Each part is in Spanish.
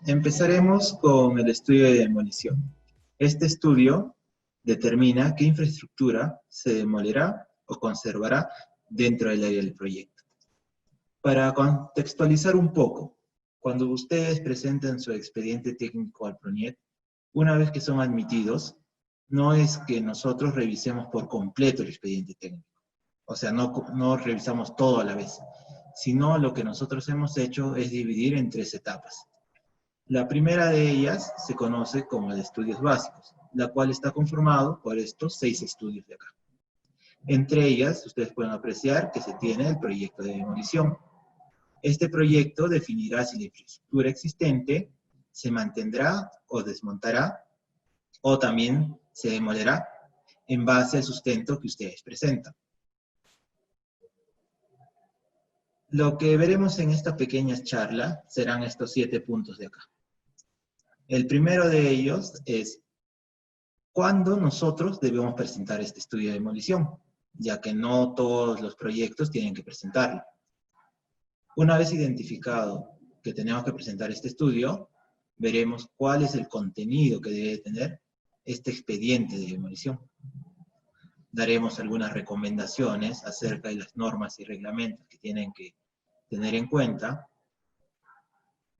Empezaremos con el estudio de demolición. Este estudio determina qué infraestructura se demolirá o conservará dentro del área del proyecto. Para contextualizar un poco, cuando ustedes presentan su expediente técnico al PRONIEC, una vez que son admitidos, no es que nosotros revisemos por completo el expediente técnico. O sea, no revisamos todo a la vez, sino lo que nosotros hemos hecho es dividir en 3 etapas. La primera de ellas se conoce como de estudios básicos, la cual está conformado por estos 6 estudios de acá. Entre ellas, ustedes pueden apreciar que se tiene el proyecto de demolición. Este proyecto definirá si la infraestructura existente se mantendrá o desmontará, o también se demolerá en base al sustento que ustedes presentan. Lo que veremos en esta pequeña charla serán estos 7 puntos de acá. El primero de ellos es cuándo nosotros debemos presentar este estudio de demolición, ya que no todos los proyectos tienen que presentarlo. Una vez identificado que tenemos que presentar este estudio, veremos cuál es el contenido que debe tener este expediente de demolición. Daremos algunas recomendaciones acerca de las normas y reglamentos que tienen que tener en cuenta.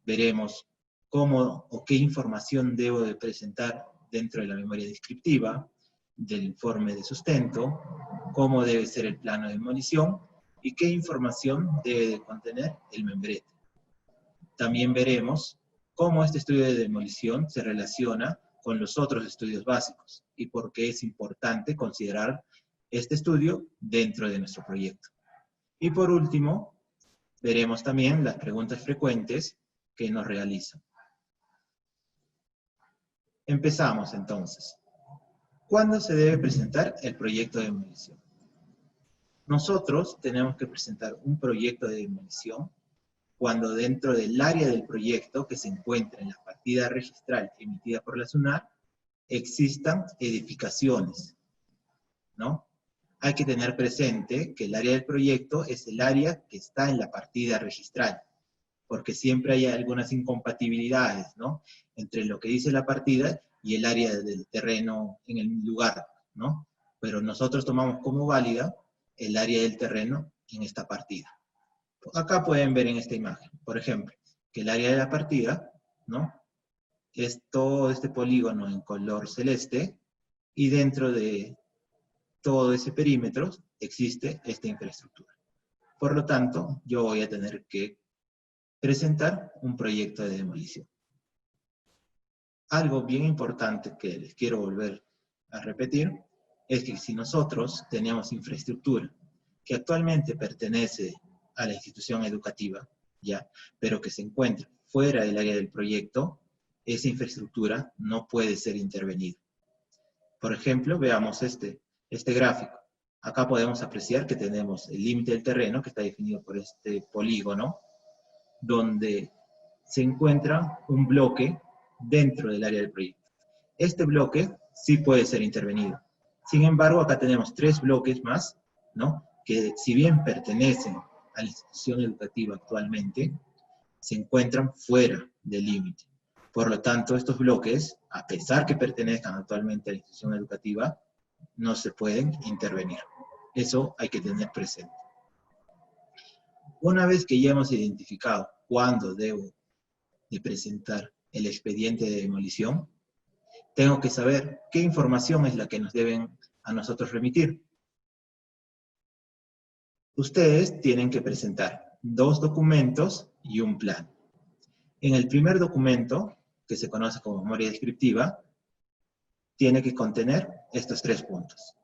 Veremos cómo o qué información debo de presentar dentro de la memoria descriptiva, del informe de sustento, cómo debe ser el plano de demolición y qué información debe de contener el membrete. También veremos cómo este estudio de demolición se relaciona con los otros estudios básicos y por qué es importante considerar este estudio dentro de nuestro proyecto. Y por último, veremos también las preguntas frecuentes que nos realizan. Empezamos entonces. ¿Cuándo se debe presentar el proyecto de demolición? Nosotros tenemos que presentar un proyecto de demolición cuando dentro del área del proyecto que se encuentra en la partida registral emitida por la SUNAT existan edificaciones, ¿no? Hay que tener presente que el área del proyecto es el área que está en la partida registral, porque siempre hay algunas incompatibilidades, ¿no?, entre lo que dice la partida y el área del terreno en el lugar, ¿no? Pero nosotros tomamos como válida el área del terreno en esta partida. Acá pueden ver en esta imagen, por ejemplo, que el área de la partida, ¿no?, es todo este polígono en color celeste, y dentro de todo ese perímetro existe esta infraestructura. Por lo tanto, yo voy a tener que presentar un proyecto de demolición. Algo bien importante que les quiero volver a repetir es que si nosotros tenemos infraestructura que actualmente pertenece a la institución educativa, ¿ya?, pero que se encuentra fuera del área del proyecto, esa infraestructura no puede ser intervenida. Por ejemplo, veamos este gráfico. Acá podemos apreciar que tenemos el límite del terreno, que está definido por este polígono, donde se encuentra un bloque dentro del área del proyecto. Este bloque sí puede ser intervenido. Sin embargo, acá tenemos 3 bloques más, ¿no?, que si bien pertenecen a la institución educativa actualmente, se encuentran fuera del límite. Por lo tanto, estos bloques, a pesar que pertenezcan actualmente a la institución educativa, no se pueden intervenir. Eso hay que tener presente. Una vez que ya hemos identificado cuándo debo de presentar el expediente de demolición, tengo que saber qué información es la que nos deben a nosotros remitir. Ustedes tienen que presentar 2 documentos y un plan. En el primer documento, que se conoce como memoria descriptiva, tiene que contener estos 3 puntos.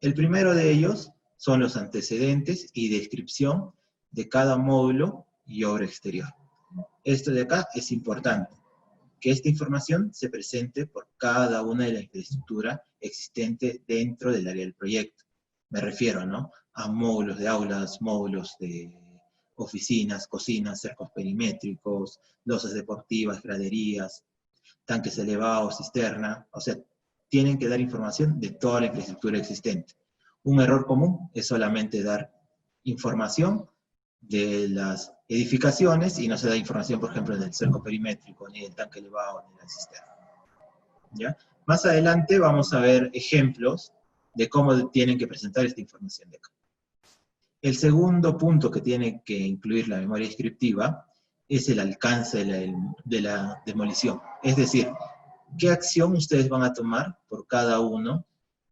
El primero de ellos son los antecedentes y descripción de cada módulo y obra exterior. Esto de acá es importante, que esta información se presente por cada una de la infraestructura existente dentro del área del proyecto. Me refiero, ¿no?, a módulos de aulas, módulos de oficinas, cocinas, cercos perimétricos, losas deportivas, graderías, tanques elevados, cisterna. O sea, tienen que dar información de toda la infraestructura existente. Un error común es solamente dar información de las edificaciones y no se da información, por ejemplo, del cerco perimétrico, ni del tanque elevado, ni de la cisterna. ¿Ya? Más adelante vamos a ver ejemplos de cómo tienen que presentar esta información de acá. El segundo punto que tiene que incluir la memoria descriptiva es el alcance de la demolición. Es decir, qué acción ustedes van a tomar por cada uno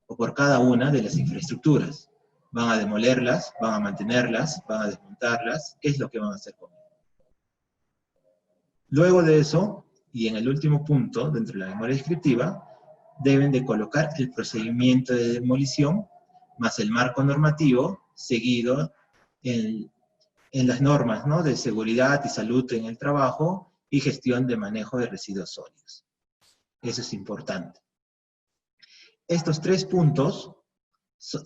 o por cada una de las infraestructuras. ¿Van a demolerlas? ¿Van a mantenerlas? ¿Van a desmontarlas? ¿Qué es lo que van a hacer con ellas? Luego de eso, y en el último punto, dentro de la memoria descriptiva, deben de colocar el procedimiento de demolición más el marco normativo seguido en las normas, ¿no?, de seguridad y salud en el trabajo y gestión de manejo de residuos sólidos. Eso es importante. Estos 3 puntos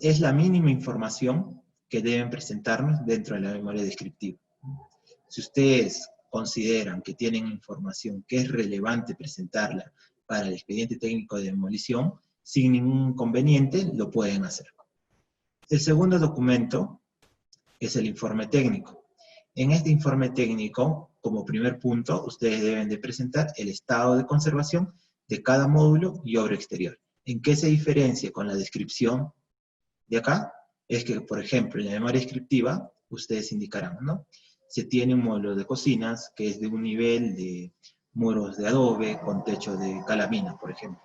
es la mínima información que deben presentarnos dentro de la memoria descriptiva. Si ustedes consideran que tienen información que es relevante presentarla para el expediente técnico de demolición, sin ningún inconveniente lo pueden hacer. El segundo documento es el informe técnico. En este informe técnico, como primer punto, ustedes deben de presentar el estado de conservación de cada módulo y obra exterior. ¿En qué se diferencia con la descripción de acá? Es que, por ejemplo, en la memoria descriptiva, ustedes indicarán, ¿no? Se tiene un módulo de cocinas que es de un nivel de muros de adobe con techo de calamina, por ejemplo.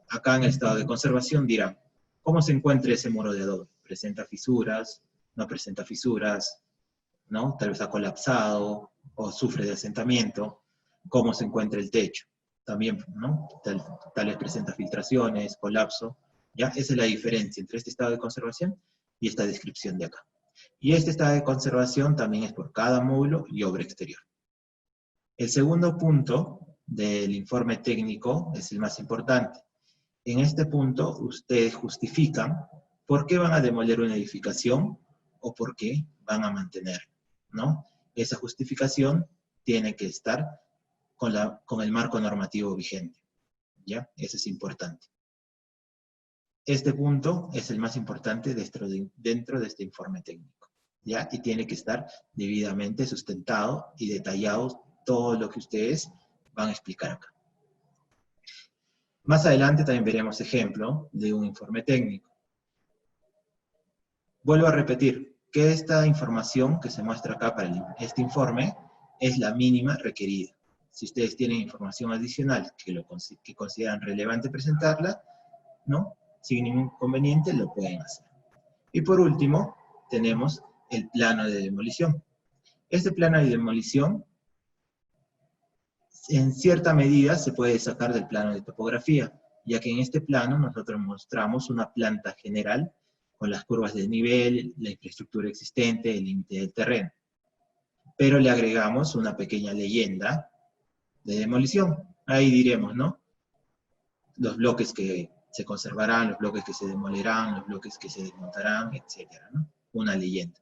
Acá en el estado de conservación dirán, ¿cómo se encuentra ese muro de adobe? ¿Presenta fisuras? ¿No presenta fisuras? ¿No? Tal vez ha colapsado o sufre de asentamiento. ¿Cómo se encuentra el techo? También, ¿no? Tal vez presenta filtraciones, colapso. ¿Ya? Esa es la diferencia entre este estado de conservación y esta descripción de acá. Y este estado de conservación también es por cada módulo y obra exterior. El segundo punto del informe técnico es el más importante. En este punto, ustedes justifican por qué van a demoler una edificación o por qué van a mantenerla, ¿no? Esa justificación tiene que estar con el marco normativo vigente, ¿ya? Eso es importante. Este punto es el más importante dentro de este informe técnico, ¿ya? Y tiene que estar debidamente sustentado y detallado todo lo que ustedes van a explicar acá. Más adelante también veremos ejemplo de un informe técnico. Vuelvo a repetir que esta información que se muestra acá para este informe es la mínima requerida. Si ustedes tienen información adicional que consideran relevante presentarla, ¿no?, sin ningún inconveniente lo pueden hacer. Y por último, tenemos el plano de demolición. Este plano de demolición, en cierta medida, se puede sacar del plano de topografía, ya que en este plano nosotros mostramos una planta general con las curvas de nivel, la infraestructura existente, el límite del terreno. Pero le agregamos una pequeña leyenda de demolición. Ahí diremos, ¿no?, los bloques que se conservarán, los bloques que se demolirán, los bloques que se desmontarán, etcétera, ¿no? Una leyenda.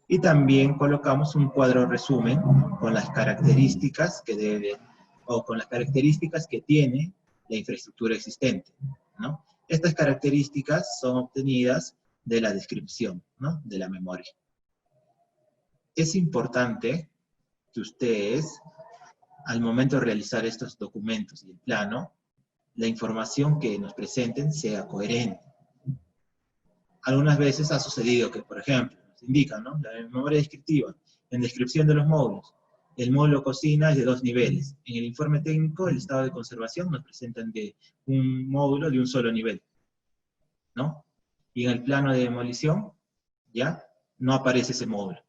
Y también colocamos un cuadro resumen con las características con las características que tiene la infraestructura existente, ¿no? Estas características son obtenidas de la descripción, ¿no?, de la memoria. Es importante que ustedes, al momento de realizar estos documentos y el plano, la información que nos presenten sea coherente. Algunas veces ha sucedido que, por ejemplo, nos indican, ¿no?, la memoria descriptiva, en descripción de los módulos, el módulo cocina es de 2 niveles. En el informe técnico, el estado de conservación nos presentan de un módulo de un solo nivel, ¿no? Y en el plano de demolición, ya, no aparece ese módulo.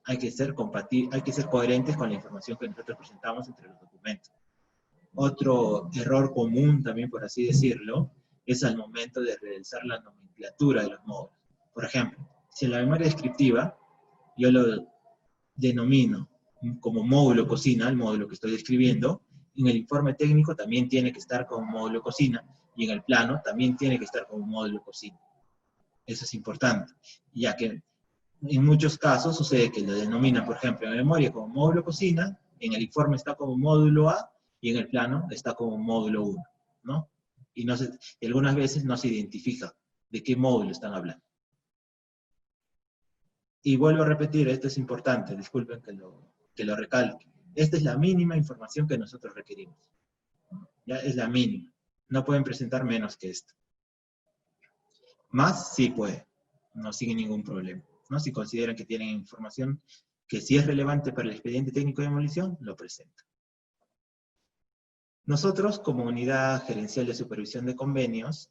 Hay que ser coherentes con la información que nosotros presentamos entre los documentos. Otro error común también, por así decirlo, es al momento de realizar la nomenclatura de los módulos. Por ejemplo, si en la memoria descriptiva yo lo denomino como módulo cocina, el módulo que estoy describiendo, en el informe técnico también tiene que estar como módulo cocina, y en el plano también tiene que estar como módulo cocina. Eso es importante, ya que en muchos casos sucede que lo denomina, por ejemplo, en memoria como módulo cocina, en el informe está como módulo A, y en el plano está como módulo 1, ¿no? Y algunas veces no se identifica de qué módulo están hablando. Y vuelvo a repetir, esto es importante, disculpen que lo recalque. Esta es la mínima información que nosotros requerimos. Ya es la mínima. No pueden presentar menos que esto. Más sí puede, no sigue ningún problema, ¿no? Si consideran que tienen información que sí es relevante para el expediente técnico de demolición, lo presentan. Nosotros, como unidad gerencial de supervisión de convenios,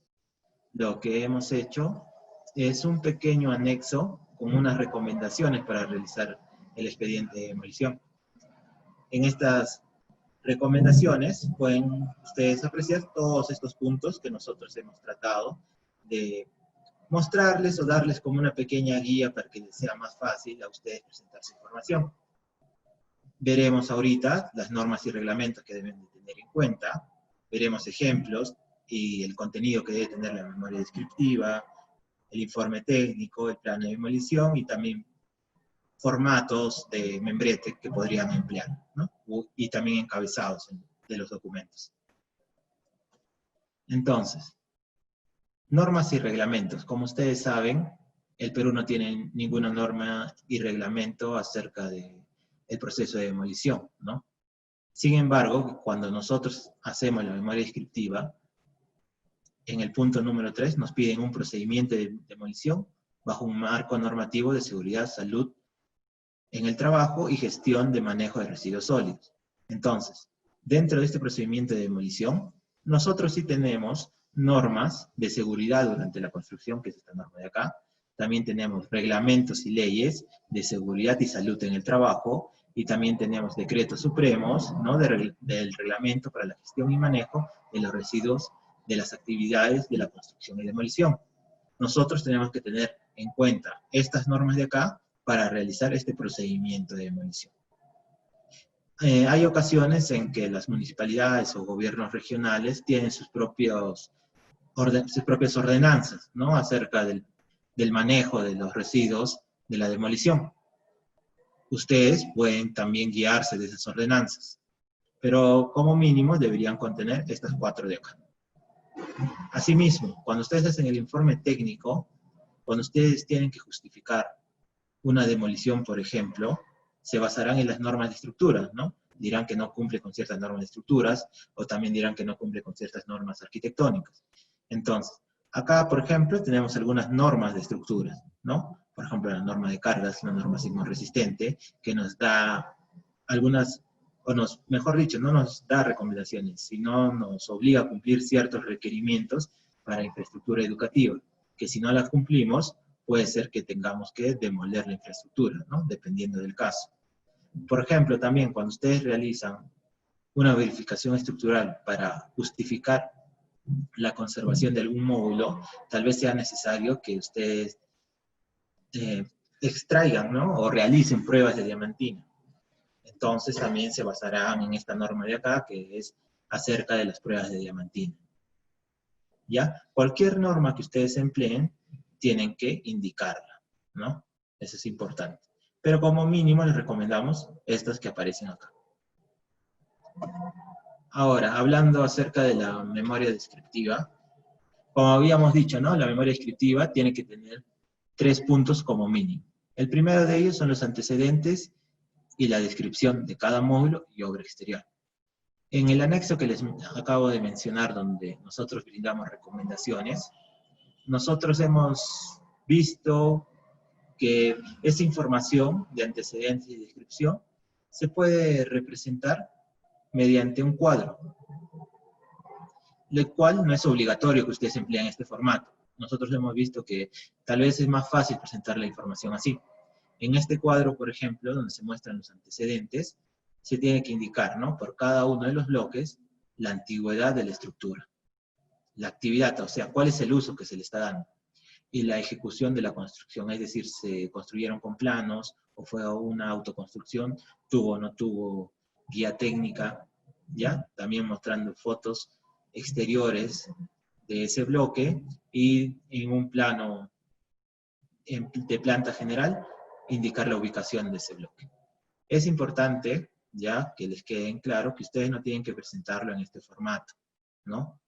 lo que hemos hecho es un pequeño anexo con unas recomendaciones para realizar el expediente de demolición. En estas recomendaciones pueden ustedes apreciar todos estos puntos que nosotros hemos tratado de mostrarles o darles como una pequeña guía para que les sea más fácil a ustedes presentar su información. Veremos ahorita las normas y reglamentos que deben de tener en cuenta, veremos ejemplos y el contenido que debe tener la memoria descriptiva, el informe técnico, el plano de demolición y también formatos de membrete que podrían emplear, ¿no? Y también encabezados de los documentos. Entonces, normas y reglamentos. Como ustedes saben, el Perú no tiene ninguna norma y reglamento acerca del proceso de demolición, ¿no? Sin embargo, cuando nosotros hacemos la memoria descriptiva, en el punto número 3 nos piden un procedimiento de demolición bajo un marco normativo de seguridad, salud en el trabajo y gestión de manejo de residuos sólidos. Entonces, dentro de este procedimiento de demolición, nosotros sí tenemos normas de seguridad durante la construcción, que es esta norma de acá. También tenemos reglamentos y leyes de seguridad y salud en el trabajo, y también tenemos decretos supremos, ¿no? del reglamento para la gestión y manejo de los residuos de las actividades de la construcción y demolición. Nosotros tenemos que tener en cuenta estas normas de acá para realizar este procedimiento de demolición. Hay ocasiones en que las municipalidades o gobiernos regionales tienen sus propias ordenanzas, ¿no? Acerca del manejo de los residuos de la demolición. Ustedes pueden también guiarse de esas ordenanzas, pero como mínimo deberían contener estas 4 de acá. Asimismo, cuando ustedes hacen el informe técnico, cuando ustedes tienen que justificar una demolición, por ejemplo, se basarán en las normas de estructura, ¿no? Dirán que no cumple con ciertas normas de estructuras, o también dirán que no cumple con ciertas normas arquitectónicas. Entonces, acá, por ejemplo, tenemos algunas normas de estructuras, ¿no? Por ejemplo, la norma de cargas, la norma sismorresistente, que nos da algunas, mejor dicho, no nos da recomendaciones, sino nos obliga a cumplir ciertos requerimientos para infraestructura educativa, que si no las cumplimos, puede ser que tengamos que demoler la infraestructura, ¿no? Dependiendo del caso. Por ejemplo, también cuando ustedes realizan una verificación estructural para justificar la conservación de algún módulo, tal vez sea necesario que ustedes extraigan, ¿no? O realicen pruebas de diamantina. Entonces también se basarán en esta norma de acá, que es acerca de las pruebas de diamantina. ¿Ya? Cualquier norma que ustedes empleen, tienen que indicarla, ¿no? Eso es importante. Pero como mínimo les recomendamos estas que aparecen acá. Ahora, hablando acerca de la memoria descriptiva, como habíamos dicho, ¿no? La memoria descriptiva tiene que tener 3 puntos como mínimo. El primero de ellos son los antecedentes y la descripción de cada módulo y obra exterior. En el anexo que les acabo de mencionar, donde nosotros brindamos recomendaciones, nosotros hemos visto que esa información de antecedentes y descripción se puede representar mediante un cuadro, el cual no es obligatorio que ustedes empleen este formato. Nosotros hemos visto que tal vez es más fácil presentar la información así. En este cuadro, por ejemplo, donde se muestran los antecedentes, se tiene que indicar, ¿no? Por cada uno de los bloques, la antigüedad de la estructura, la actividad, o sea, cuál es el uso que se le está dando, y la ejecución de la construcción, es decir, se construyeron con planos, o fue una autoconstrucción, tuvo o no tuvo guía técnica, ¿ya? También mostrando fotos exteriores de ese bloque, y en un plano de planta general, indicar la ubicación de ese bloque. Es importante, ya, que les quede en claro que ustedes no tienen que presentarlo en este formato, ¿no?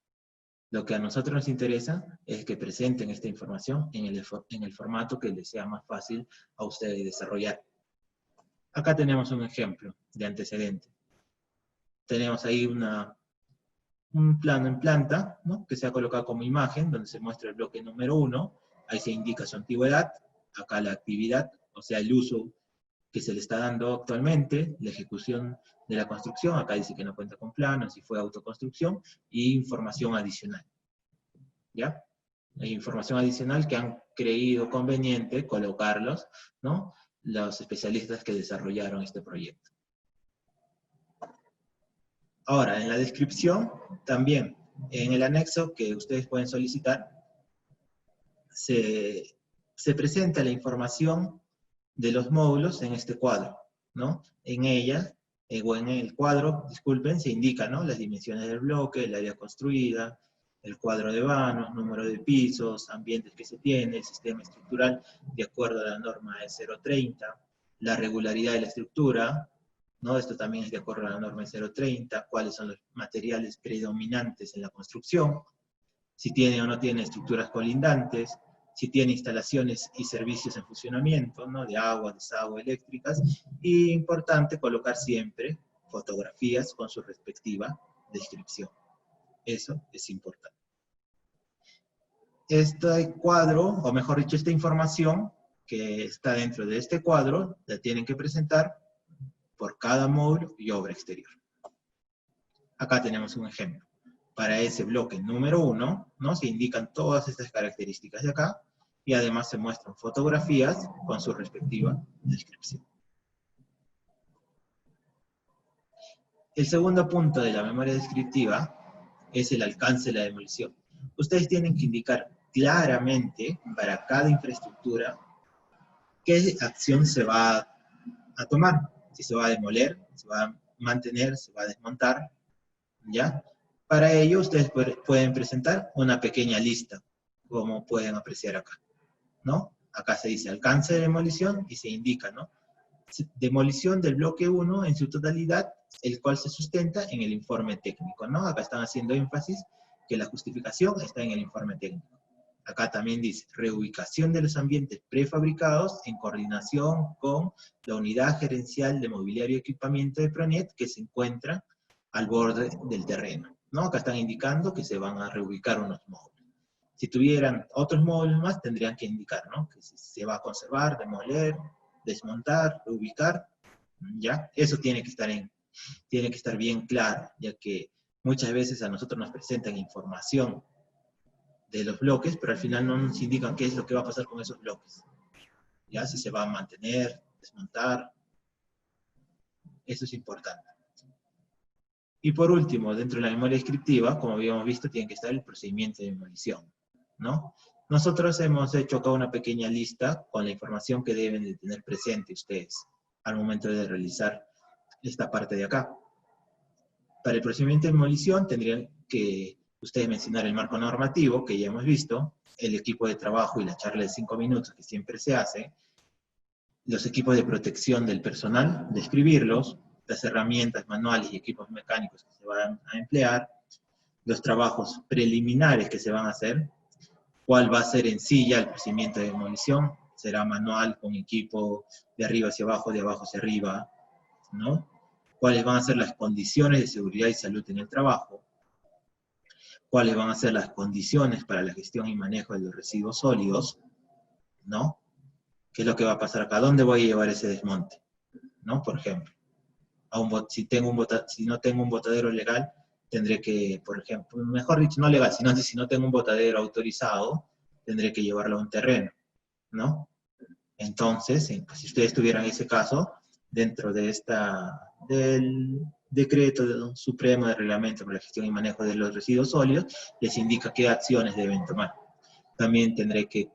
Lo que a nosotros nos interesa es que presenten esta información en el formato que les sea más fácil a ustedes desarrollar. Acá tenemos un ejemplo de antecedente. Tenemos ahí un plano en planta, ¿no?, que se ha colocado como imagen, donde se muestra el bloque número 1, ahí se indica su antigüedad, acá la actividad, o sea, el uso que se le está dando actualmente, la ejecución de la construcción, acá dice que no cuenta con plano, si fue autoconstrucción, y información adicional. ¿Ya? Hay información adicional que han creído conveniente colocarlos, ¿no?, los especialistas que desarrollaron este proyecto. Ahora, en la descripción, también, en el anexo que ustedes pueden solicitar, se presenta la información de los módulos en este cuadro, ¿no? En ella, o en el cuadro, disculpen, se indican, ¿no?, las dimensiones del bloque, el área construida, el cuadro de vanos, número de pisos, ambientes que se tiene, el sistema estructural de acuerdo a la norma E030, la regularidad de la estructura, ¿no? Esto también es de acuerdo a la norma E030, cuáles son los materiales predominantes en la construcción, si tiene o no tiene estructuras colindantes, si tiene instalaciones y servicios en funcionamiento, ¿no?, de agua, desagüe, eléctricas, y importante colocar siempre fotografías con su respectiva descripción. Eso es importante. Este cuadro, o mejor dicho, esta información que está dentro de este cuadro, la tienen que presentar por cada módulo y obra exterior. Acá tenemos un ejemplo. Para ese bloque número 1, ¿no?, se indican todas estas características de acá, y además se muestran fotografías con su respectiva descripción. El segundo punto de la memoria descriptiva es el alcance de la demolición. Ustedes tienen que indicar claramente para cada infraestructura qué acción se va a tomar. Si se va a demoler, se va a mantener, se va a desmontar, ¿ya? Para ello, ustedes pueden presentar una pequeña lista, como pueden apreciar acá, ¿no? Acá se dice alcance de demolición y se indica, ¿no?, demolición del bloque 1 en su totalidad, el cual se sustenta en el informe técnico, ¿no? Acá están haciendo énfasis que la justificación está en el informe técnico. Acá también dice reubicación de los ambientes prefabricados en coordinación con la unidad gerencial de mobiliario y equipamiento de PRONIET que se encuentra al borde del terreno, ¿no? Acá están indicando que se van a reubicar unos módulos. Si tuvieran otros módulos más, tendrían que indicar, ¿no?, que se va a conservar, demoler, desmontar, reubicar, ¿ya? Eso tiene que estar bien claro, ya que muchas veces a nosotros nos presentan información de los bloques, pero al final no nos indican qué es lo que va a pasar con esos bloques. ¿Ya? Si se va a mantener, desmontar. Eso es importante. Y por último, dentro de la memoria descriptiva, como habíamos visto, tiene que estar el procedimiento de demolición, ¿no? Nosotros hemos hecho acá una pequeña lista con la información que deben de tener presente ustedes al momento de realizar esta parte de acá. Para el procedimiento de demolición tendrían que ustedes mencionar el marco normativo, que ya hemos visto, el equipo de trabajo y la charla de 5 minutos que siempre se hace, los equipos de protección del personal, describirlos, las herramientas, manuales y equipos mecánicos que se van a emplear, los trabajos preliminares que se van a hacer, cuál va a ser en sí ya el procedimiento de demolición, será manual con equipo de arriba hacia abajo, de abajo hacia arriba, ¿no? Cuáles van a ser las condiciones de seguridad y salud en el trabajo, cuáles van a ser las condiciones para la gestión y manejo de los residuos sólidos, ¿no? ¿Qué es lo que va a pasar acá? ¿Dónde voy a llevar ese desmonte? ¿No? Por ejemplo, si no tengo un botadero legal, tendré que, por ejemplo, mejor dicho, no legal, sino si no tengo un botadero autorizado, tendré que llevarlo a un terreno, ¿no? Entonces, pues, si ustedes tuvieran ese caso, dentro de del decreto supremo de reglamento para la gestión y manejo de los residuos sólidos, les indica qué acciones deben tomar. También tendré que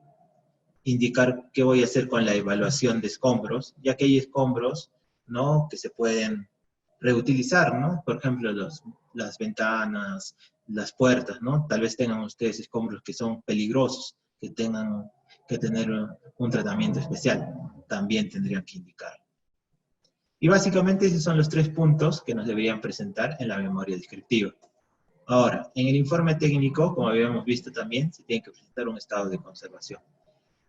indicar qué voy a hacer con la evaluación de escombros, ya que hay escombros, ¿no?, que se pueden reutilizar, ¿no? Por ejemplo, las ventanas, las puertas, ¿no? Tal vez tengan ustedes escombros que son peligrosos, que tengan que tener un tratamiento especial. También tendrían que indicar. Y básicamente esos son los 3 puntos que nos deberían presentar en la memoria descriptiva. Ahora, en el informe técnico, como habíamos visto también, se tiene que presentar un estado de conservación.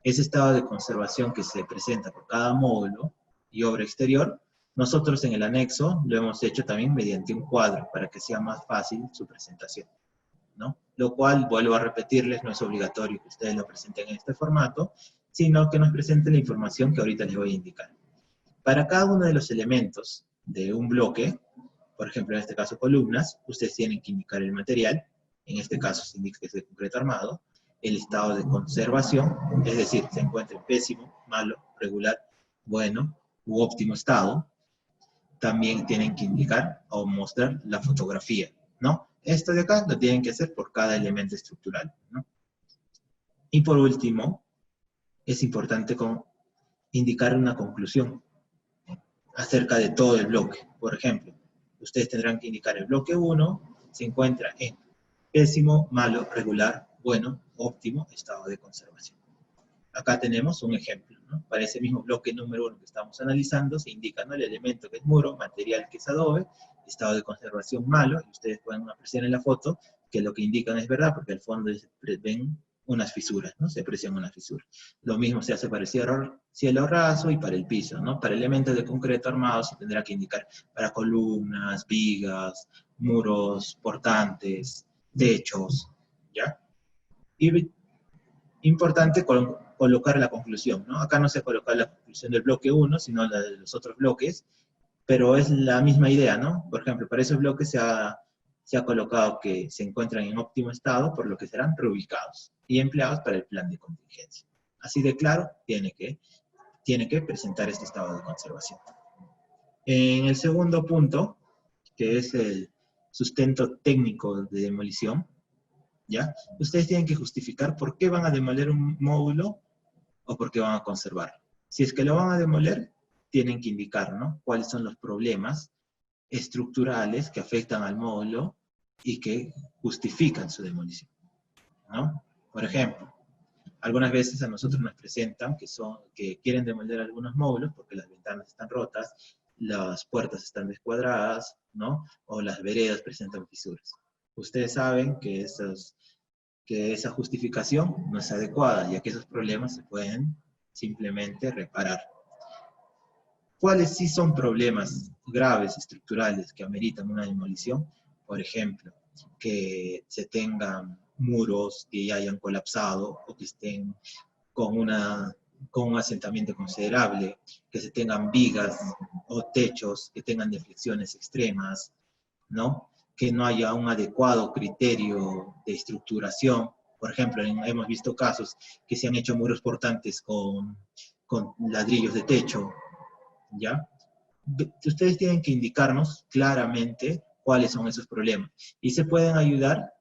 Ese estado de conservación que se presenta por cada módulo y obra exterior, nosotros en el anexo lo hemos hecho también mediante un cuadro para que sea más fácil su presentación, ¿no? Lo cual, vuelvo a repetirles, no es obligatorio que ustedes lo presenten en este formato, sino que nos presenten la información que ahorita les voy a indicar. Para cada uno de los elementos de un bloque, por ejemplo, en este caso columnas, ustedes tienen que indicar el material, en este caso se indica que es de concreto armado, el estado de conservación, es decir, se encuentra en pésimo, malo, regular, bueno u óptimo estado. También tienen que indicar o mostrar la fotografía, ¿no? Esto de acá lo tienen que hacer por cada elemento estructural, ¿no? Y por último, es importante indicar una conclusión acerca de todo el bloque. Por ejemplo, ustedes tendrán que indicar el bloque 1 se encuentra en pésimo, malo, regular, bueno, óptimo estado de conservación. Acá tenemos un ejemplo, ¿no? Para ese mismo bloque número 1 que estamos analizando, se indica, ¿no?, el elemento que es muro, material que es adobe, estado de conservación malo, y ustedes pueden apreciar en la foto que lo que indican es verdad, porque al fondo ven unas fisuras, ¿no? Se aprecian unas fisuras. Lo mismo se hace para el cielo raso y para el piso, ¿no? Para elementos de concreto armado se tendrá que indicar para columnas, vigas, muros portantes, techos, ¿ya? Y importante colocar la conclusión, ¿no? Acá no se coloca la conclusión del bloque 1, sino la de los otros bloques, pero es la misma idea, ¿no? Por ejemplo, para esos bloques se ha colocado que se encuentran en óptimo estado, por lo que serán reubicados y empleados para el plan de contingencia. Así de claro, tiene que presentar este estado de conservación. En el segundo punto, que es el sustento técnico de demolición, ¿ya? Ustedes tienen que justificar por qué van a demoler un módulo o por qué van a conservarlo. Si es que lo van a demoler, tienen que indicar, ¿no?, cuáles son los problemas estructurales que afectan al módulo y que justifican su demolición, ¿no? Por ejemplo, algunas veces a nosotros nos presentan que quieren demoler algunos módulos porque las ventanas están rotas, las puertas están descuadradas, ¿no?, o las veredas presentan fisuras. Ustedes saben que esa justificación no es adecuada, ya que esos problemas se pueden simplemente reparar. ¿Cuáles sí son problemas graves, estructurales, que ameritan una demolición? Por ejemplo, que se tengan muros que ya hayan colapsado o que estén con un asentamiento considerable, que se tengan vigas o techos que tengan deflexiones extremas, ¿no?, que no haya un adecuado criterio de estructuración. Por ejemplo, hemos visto casos que se han hecho muros portantes con ladrillos de techo, ¿ya? Ustedes tienen que indicarnos claramente cuáles son esos problemas. Y se pueden ayudar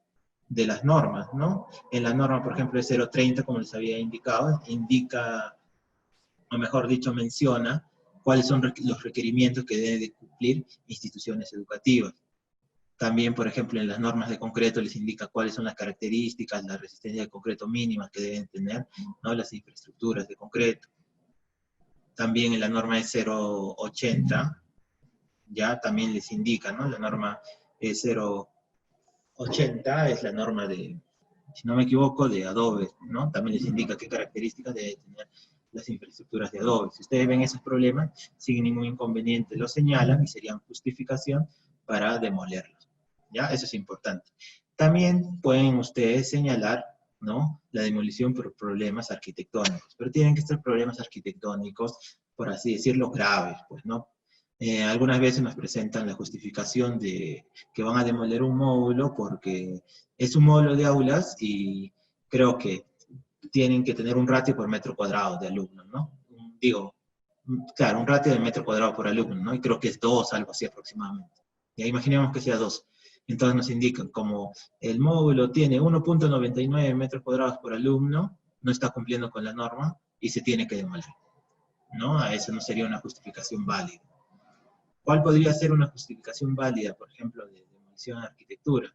de las normas, ¿no? En la norma, por ejemplo, de 030, como les había indicado, indica, o mejor dicho, menciona cuáles son los requerimientos que deben de cumplir instituciones educativas. También, por ejemplo, en las normas de concreto les indica cuáles son las características, la resistencia de concreto mínimas que deben tener, ¿no?, las infraestructuras de concreto. También en la norma de 080, ya también les indica, ¿no? La norma 080 es la norma de, si no me equivoco, de Adobe, ¿no? También les indica qué características deben tener las infraestructuras de Adobe. Si ustedes ven esos problemas, sin ningún inconveniente los señalan y serían justificación para demolerlos, ¿ya? Eso es importante. También pueden ustedes señalar, ¿no?, la demolición por problemas arquitectónicos, pero tienen que ser problemas arquitectónicos, por así decirlo, graves, pues, ¿no? Algunas veces nos presentan la justificación de que van a demoler un módulo porque es un módulo de aulas y creo que tienen que tener un ratio por metro cuadrado de alumnos, ¿no? Digo, claro, un ratio de metro cuadrado por alumno, ¿no? Y creo que es 2, algo así aproximadamente. Ya imaginemos que sea 2. Entonces nos indican como el módulo tiene 1.99 metros cuadrados por alumno, no está cumpliendo con la norma y se tiene que demoler, ¿no? A eso no sería una justificación válida. ¿Cuál podría ser una justificación válida, por ejemplo, de demolición de arquitectura?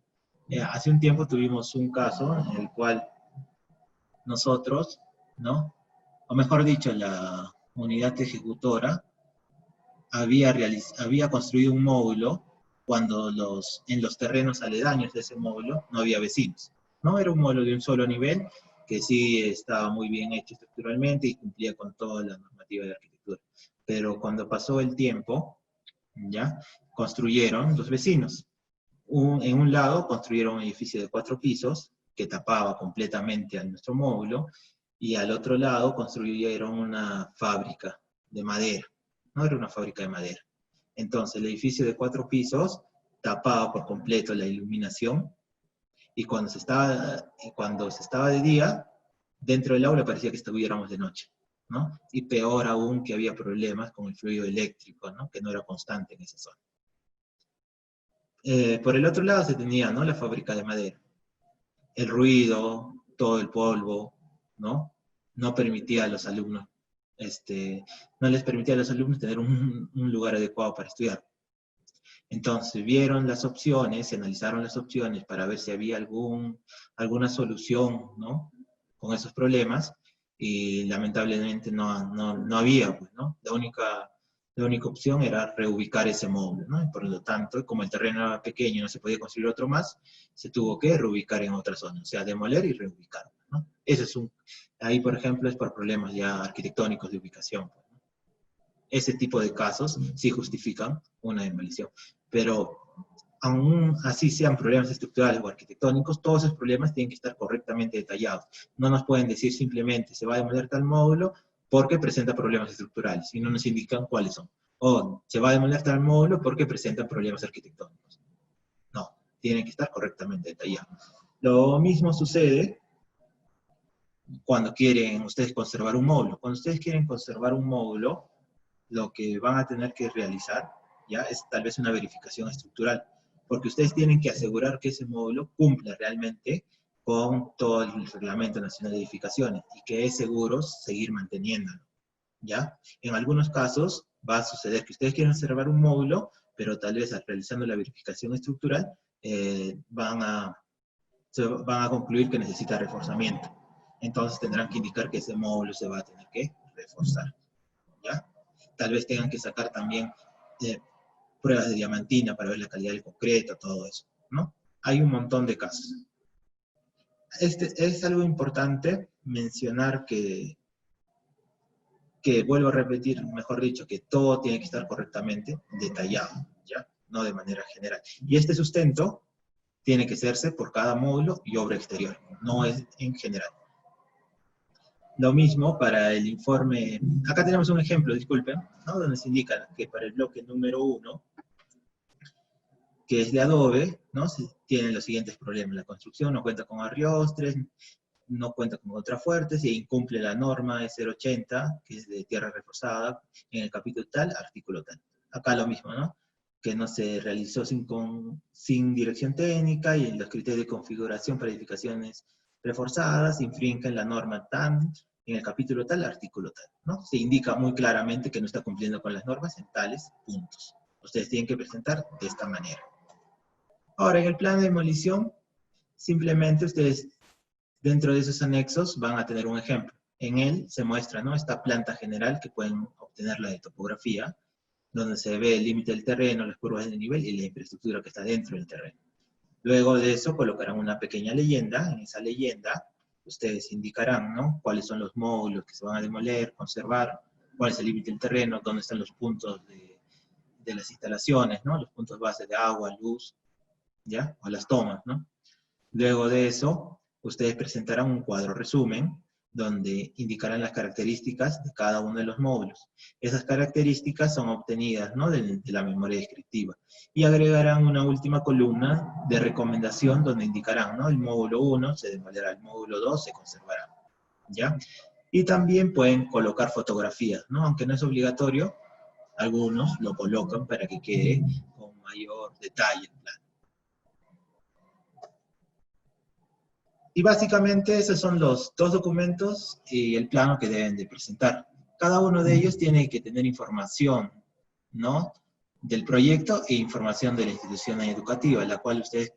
Hace un tiempo tuvimos un caso en el cual nosotros, ¿no?, o mejor dicho, la unidad ejecutora había construido un módulo cuando en los terrenos aledaños de ese módulo no había vecinos, ¿no? Era un módulo de un solo nivel que sí estaba muy bien hecho estructuralmente y cumplía con toda la normativa de arquitectura. Pero cuando pasó el tiempo, ¿ya? Construyeron los vecinos. En un lado construyeron un edificio de 4 pisos que tapaba completamente a nuestro módulo, y al otro lado construyeron una fábrica de madera. No era una fábrica de madera. Entonces el edificio de 4 pisos tapaba por completo la iluminación, y cuando se estaba de día, dentro del aula parecía que estuviéramos de noche, ¿no? Y peor aún, que había problemas con el fluido eléctrico, ¿no? Que no era constante en esa zona. Por el otro lado se tenía, ¿no? La fábrica de madera. El ruido, todo el polvo, ¿no? No permitía a los alumnos, no les permitía a los alumnos tener un lugar adecuado para estudiar. Entonces vieron las opciones, se analizaron las opciones para ver si había alguna solución, ¿no? Con esos problemas, y lamentablemente no había, pues, ¿no? La única opción era reubicar ese módulo, ¿no? Y por lo tanto, como el terreno era pequeño y no se podía construir otro más, se tuvo que reubicar en otra zona, o sea, demoler y reubicar, ¿no? Ahí, por ejemplo, es por problemas ya arquitectónicos de ubicación, pues, ¿no? Ese tipo de casos sí justifican una demolición. Pero aún así sean problemas estructurales o arquitectónicos, todos esos problemas tienen que estar correctamente detallados. No nos pueden decir simplemente se va a demoler tal módulo porque presenta problemas estructurales, y no nos indican cuáles son. O se va a demoler tal módulo porque presenta problemas arquitectónicos. No, tienen que estar correctamente detallados. Lo mismo sucede cuando quieren ustedes conservar un módulo. Cuando ustedes quieren conservar un módulo, lo que van a tener que realizar ya es tal vez una verificación estructural, porque ustedes tienen que asegurar que ese módulo cumpla realmente con todo el Reglamento Nacional de Edificaciones y que es seguro seguir manteniéndolo, ¿ya? En algunos casos va a suceder que ustedes quieren conservar un módulo, pero tal vez realizando la verificación estructural van a concluir que necesita reforzamiento. Entonces tendrán que indicar que ese módulo se va a tener que reforzar, ¿ya? Tal vez tengan que sacar también pruebas de diamantina para ver la calidad del concreto, todo eso, ¿no? Hay un montón de casos. Es algo importante mencionar que vuelvo a repetir, mejor dicho, que todo tiene que estar correctamente detallado, ¿ya? No de manera general. Y este sustento tiene que hacerse por cada módulo y obra exterior, no es en general. Lo mismo para el informe. Acá tenemos un ejemplo, disculpen, ¿no? Donde se indica que para el bloque número 1, que es de adobe, ¿no? Se tienen los siguientes problemas. La construcción no cuenta con arriostres, no cuenta con contrafuertes, e incumple la norma de 080, que es de tierra reforzada, en el capítulo tal, artículo tal. Acá lo mismo, ¿no? Que no se realizó sin dirección técnica, y los criterios de configuración para edificaciones reforzadas infringen la norma TAN en el capítulo tal, artículo tal, ¿no? Se indica muy claramente que no está cumpliendo con las normas en tales puntos. Ustedes tienen que presentar de esta manera. Ahora, en el plan de demolición, simplemente ustedes, dentro de esos anexos, van a tener un ejemplo. En él se muestra, ¿no? Esta planta general que pueden obtenerla de topografía, donde se ve el límite del terreno, las curvas de nivel y la infraestructura que está dentro del terreno. Luego de eso colocarán una pequeña leyenda. En esa leyenda ustedes indicarán, ¿no? Cuáles son los módulos que se van a demoler, conservar, cuál es el límite del terreno, dónde están los puntos de las instalaciones, ¿no? Los puntos base de agua, luz, ¿ya? O las tomas, ¿no? Luego de eso, ustedes presentarán un cuadro resumen, donde indicarán las características de cada uno de los módulos. Esas características son obtenidas, ¿no? de la memoria descriptiva. Y agregarán una última columna de recomendación, donde indicarán, ¿no? El módulo 1 se demolerá, el módulo 2 se conservará, ¿ya? Y también pueden colocar fotografías, ¿no? Aunque no es obligatorio, algunos lo colocan para que quede con mayor detalle el plan. Y básicamente esos son los 2 documentos y el plano que deben de presentar. Cada uno de ellos tiene que tener información, ¿no? Del proyecto e información de la institución educativa, la cual ustedes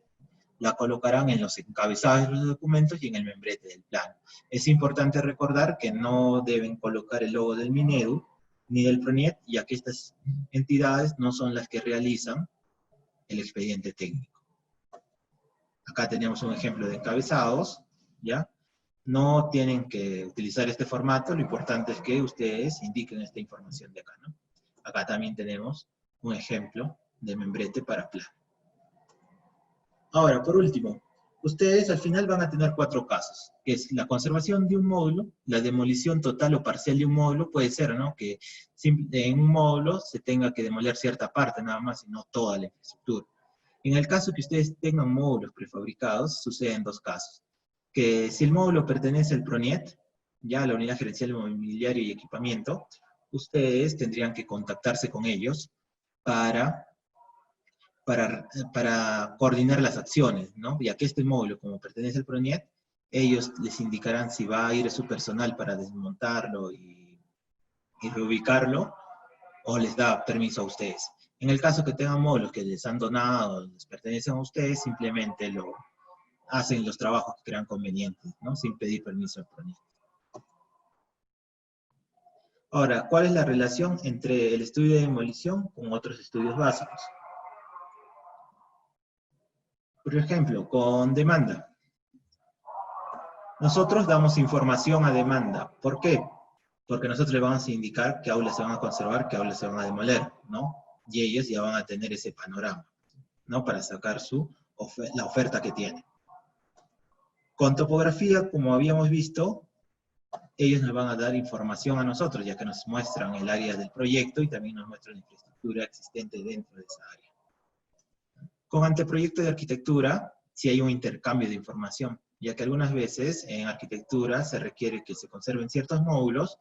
la colocarán en los encabezados de los documentos y en el membrete del plano. Es importante recordar que no deben colocar el logo del Minedu ni del PRONIET, ya que estas entidades no son las que realizan el expediente técnico. Acá tenemos un ejemplo de encabezados, ¿ya? No tienen que utilizar este formato, lo importante es que ustedes indiquen esta información de acá, ¿no? Acá también tenemos un ejemplo de membrete para plano. Ahora, por último, ustedes al final van a tener 4 casos, que es la conservación de un módulo, la demolición total o parcial de un módulo, puede ser, ¿no? Que en un módulo se tenga que demoler cierta parte nada más y no toda la infraestructura. En el caso que ustedes tengan módulos prefabricados, suceden 2 casos. Que si el módulo pertenece al PRONIET, ya a la Unidad Gerencial de Mobiliario y Equipamiento, ustedes tendrían que contactarse con ellos para coordinar las acciones, ¿no? Ya que este módulo, como pertenece al PRONIET, ellos les indicarán si va a ir su personal para desmontarlo y reubicarlo, o les da permiso a ustedes. En el caso que tengan módulos que les han donado, les pertenecen a ustedes, simplemente hacen los trabajos que crean convenientes, ¿no? Sin pedir permiso al PRONIET. Ahora, ¿cuál es la relación entre el estudio de demolición con otros estudios básicos? Por ejemplo, con demanda. Nosotros damos información a demanda. ¿Por qué? Porque nosotros le vamos a indicar qué aulas se van a conservar, qué aulas se van a demoler, ¿no? Y ellos ya van a tener ese panorama, ¿no? Para sacar la oferta que tienen. Con topografía, como habíamos visto, ellos nos van a dar información a nosotros, ya que nos muestran el área del proyecto y también nos muestran la infraestructura existente dentro de esa área. Con anteproyecto de arquitectura, sí hay un intercambio de información, ya que algunas veces en arquitectura se requiere que se conserven ciertos módulos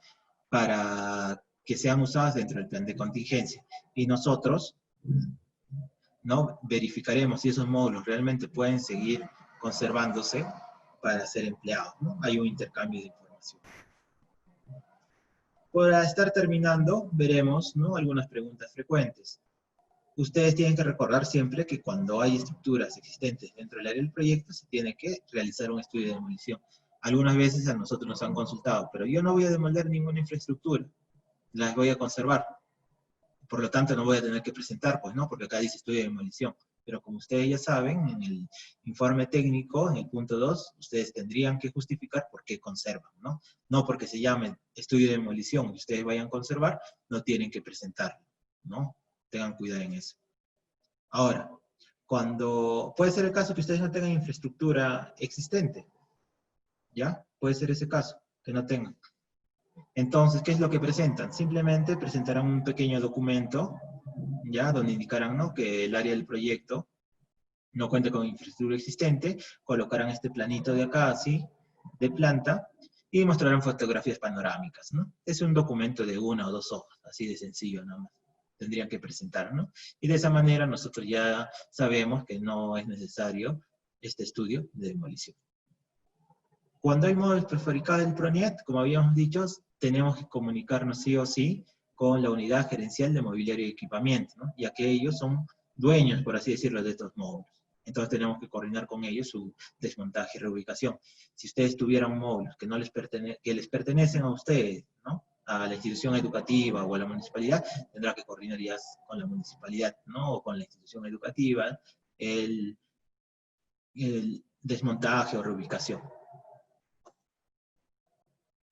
para que sean usados dentro del plan de contingencia. Y nosotros, ¿no? Verificaremos si esos módulos realmente pueden seguir conservándose para ser empleados, ¿no? Hay un intercambio de información. Para estar terminando, veremos, ¿no? Algunas preguntas frecuentes. Ustedes tienen que recordar siempre que cuando hay estructuras existentes dentro del área del proyecto, se tiene que realizar un estudio de demolición. Algunas veces a nosotros nos han consultado, pero yo no voy a demoler ninguna infraestructura, las voy a conservar. Por lo tanto, no voy a tener que presentar, pues no, porque acá dice estudio de demolición. Pero como ustedes ya saben, en el informe técnico, en el punto 2, ustedes tendrían que justificar por qué conservan, ¿no? No porque se llame estudio de demolición y ustedes vayan a conservar, no tienen que presentarlo, ¿no? Tengan cuidado en eso. Ahora, puede ser el caso que ustedes no tengan infraestructura existente, ¿ya? Puede ser ese caso, que no tengan. Entonces, ¿qué es lo que presentan? Simplemente presentarán un pequeño documento, ¿ya? Donde indicarán, ¿no? Que el área del proyecto no cuenta con infraestructura existente, colocarán este planito de acá, así, de planta, y mostrarán fotografías panorámicas, ¿no? Es un documento de 1 o 2 hojas, así de sencillo nada más. Tendrían que presentar, ¿no? Y de esa manera nosotros ya sabemos que no es necesario este estudio de demolición. Cuando hay módulos prefabricados del PRONIET, como habíamos dicho, tenemos que comunicarnos sí o sí con la Unidad Gerencial de Mobiliario y Equipamiento, ¿no? Ya que ellos son dueños, por así decirlo, de estos módulos. Entonces tenemos que coordinar con ellos su desmontaje y reubicación. Si ustedes tuvieran módulos que les pertenecen a ustedes, ¿no? A la institución educativa o a la municipalidad, tendrá que coordinar ya con la municipalidad, ¿no? O con la institución educativa el desmontaje o reubicación.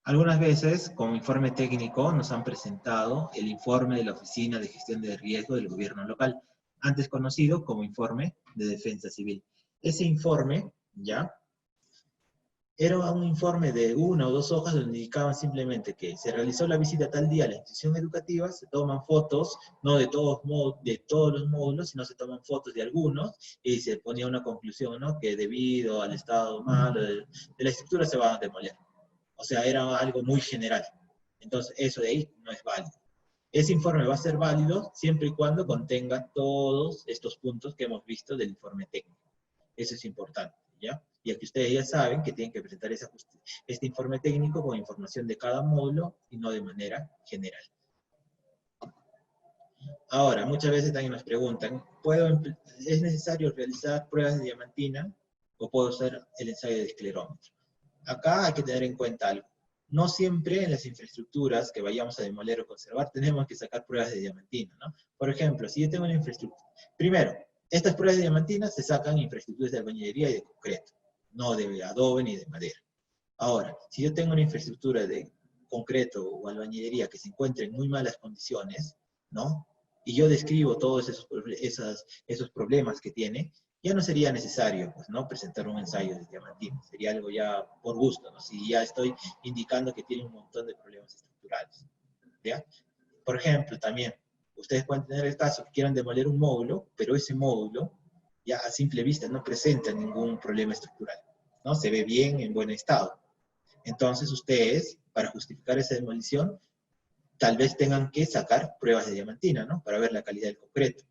Algunas veces, como informe técnico, nos han presentado el informe de la Oficina de Gestión de Riesgo del Gobierno Local, antes conocido como informe de Defensa Civil. Ese informe, ¿ya? Era un informe de 1 o 2 hojas donde indicaban simplemente que se realizó la visita tal día a la institución educativa, se toman fotos, no de todos los módulos, sino se toman fotos de algunos, y se ponía una conclusión, ¿no? Que debido al estado malo de la estructura se van a demoler. O sea, era algo muy general. Entonces, eso de ahí no es válido. Ese informe va a ser válido siempre y cuando contenga todos estos puntos que hemos visto del informe técnico. Eso es importante, ¿ya? Y aquí ustedes ya saben que tienen que presentar este informe técnico con información de cada módulo y no de manera general. Ahora, muchas veces también nos preguntan, ¿es necesario realizar pruebas de diamantina o puedo usar el ensayo de esclerómetro? Acá hay que tener en cuenta algo. No siempre en las infraestructuras que vayamos a demoler o conservar tenemos que sacar pruebas de diamantina, ¿no? Por ejemplo, si yo tengo una infraestructura... Primero, Estas pruebas de diamantina se sacan en infraestructuras de albañilería y de concreto, no de adobe ni de madera. Ahora, si yo tengo una infraestructura de concreto o albañilería que se encuentra en muy malas condiciones, ¿no? Y yo describo todos esos problemas que tiene, ya no sería necesario, pues, ¿no? Presentar un ensayo de diamantina. Sería algo ya por gusto, ¿no? Si ya estoy indicando que tiene un montón de problemas estructurales, ¿ya? Por ejemplo, también, ustedes pueden tener el caso que quieran demoler un módulo, pero ese módulo ya a simple vista no presenta ningún problema estructural, ¿no? Se ve bien, en buen estado. Entonces ustedes, para justificar esa demolición, tal vez tengan que sacar pruebas de diamantina, ¿no? Para ver la calidad del concreto.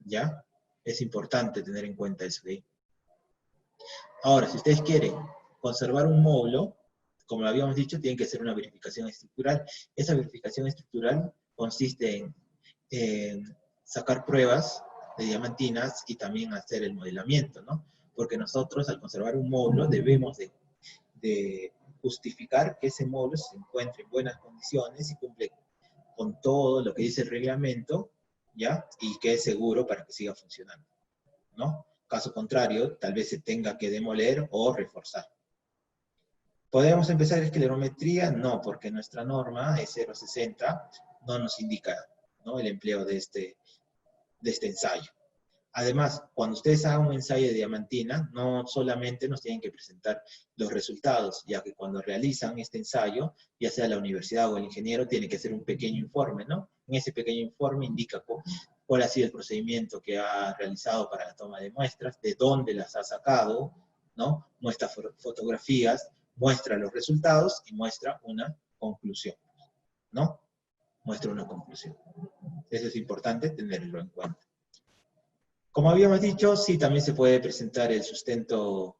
¿Ya? Es importante tener en cuenta eso de ahí. Ahora, si ustedes quieren conservar un módulo, como lo habíamos dicho, tienen que hacer una verificación estructural. Esa verificación estructural consiste en sacar pruebas de diamantinas y también hacer el modelamiento, ¿no? Porque nosotros, al conservar un módulo, debemos de justificar que ese módulo se encuentre en buenas condiciones y cumple con todo lo que dice el reglamento, ¿ya? Y que es seguro para que siga funcionando, ¿no? Caso contrario, tal vez se tenga que demoler o reforzar. ¿Podemos empezar esclerometría? No, porque nuestra norma es 060, no nos indica, ¿no? El empleo de este ensayo. Además, cuando ustedes hagan un ensayo de diamantina, no solamente nos tienen que presentar los resultados, ya que cuando realizan este ensayo, ya sea la universidad o el ingeniero, tiene que hacer un pequeño informe, ¿no? En ese pequeño informe indica cuál ha sido el procedimiento que ha realizado para la toma de muestras, de dónde las ha sacado, ¿no? Muestra fotografías, muestra los resultados y muestra una conclusión, ¿no? Muestra una conclusión. Eso es importante tenerlo en cuenta. Como habíamos dicho, sí, también se puede presentar el sustento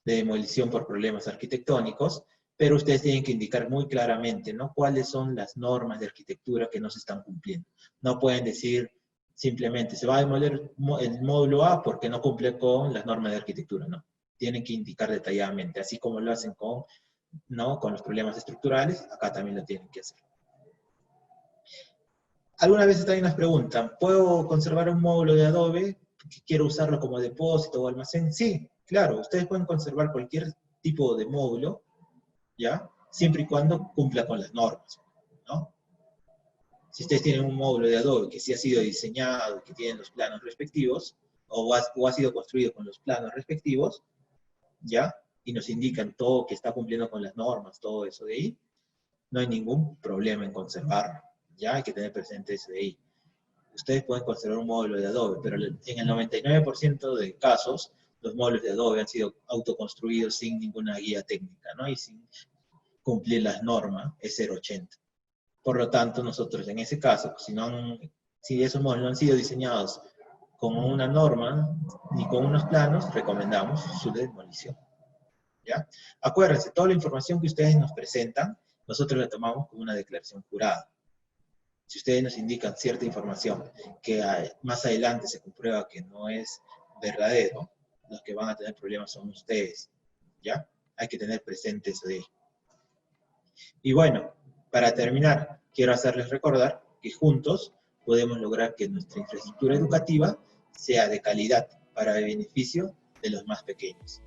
de demolición por problemas arquitectónicos, pero ustedes tienen que indicar muy claramente, ¿no? Cuáles son las normas de arquitectura que no se están cumpliendo. No pueden decir simplemente, se va a demoler el módulo A porque no cumple con las normas de arquitectura, no. Tienen que indicar detalladamente, así como lo hacen ¿no? Con los problemas estructurales, acá también lo tienen que hacer. Algunas veces también nos preguntan, ¿puedo conservar un módulo de adobe? Quiero usarlo como depósito o almacén. Sí, claro, ustedes pueden conservar cualquier tipo de módulo, ¿ya? Siempre y cuando cumpla con las normas, ¿no? Si ustedes tienen un módulo de adobe que sí ha sido diseñado, que tiene los planos respectivos, o ha sido construido con los planos respectivos, ¿ya? Y nos indican todo que está cumpliendo con las normas, todo eso de ahí, no hay ningún problema en conservarlo, ¿ya? Hay que tener presente eso de ahí. Ustedes pueden conservar un módulo de Adobe, pero en el 99% de casos, los módulos de Adobe han sido autoconstruidos sin ninguna guía técnica, ¿no? Y sin cumplir las normas, es 080. Por lo tanto, nosotros en ese caso, si esos módulos no han sido diseñados con una norma ni con unos planos, recomendamos su demolición, ¿ya? Acuérdense, toda la información que ustedes nos presentan, nosotros la tomamos como una declaración jurada. Si ustedes nos indican cierta información que más adelante se comprueba que no es verdadero, los que van a tener problemas son ustedes, ¿ya? Hay que tener presente eso de ahí. Y bueno, para terminar, quiero hacerles recordar que juntos podemos lograr que nuestra infraestructura educativa sea de calidad para el beneficio de los más pequeños.